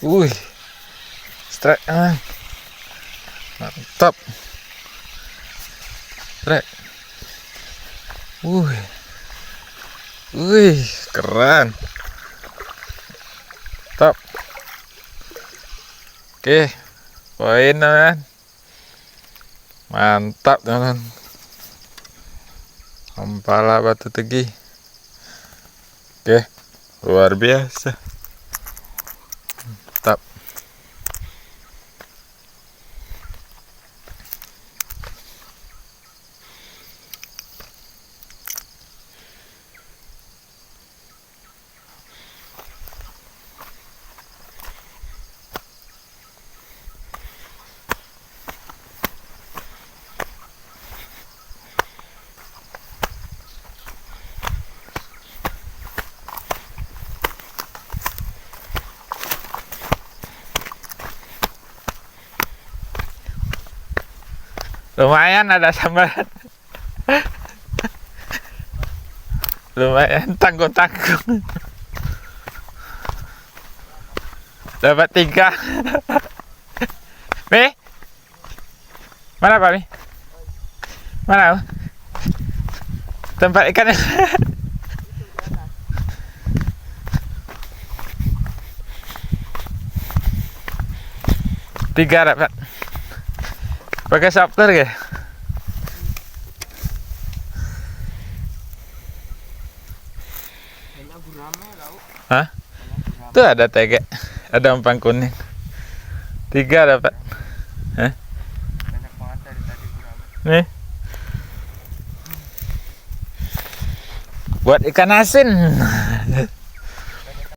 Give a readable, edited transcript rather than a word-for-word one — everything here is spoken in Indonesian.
Wih, strike aman. Mantap. Strike. Wih. Wih, keren. Top. Oke, poin teman. Mantap teman. Ampala batu tegi. Oke, luar biasa. Mantap. Lumayan ada sambaran. Lumayan tanggung-tanggung. Dapat 3. Nih. Mana Pak nih? Mana? Tempat ikannya. 3 dapat. Pakai sapler ya? Hah? Tuh ada tege, ada umpan kuning. 3 dapat. Hah? Banyak banget dari tadi gurame. Nih. Buat ikan asin.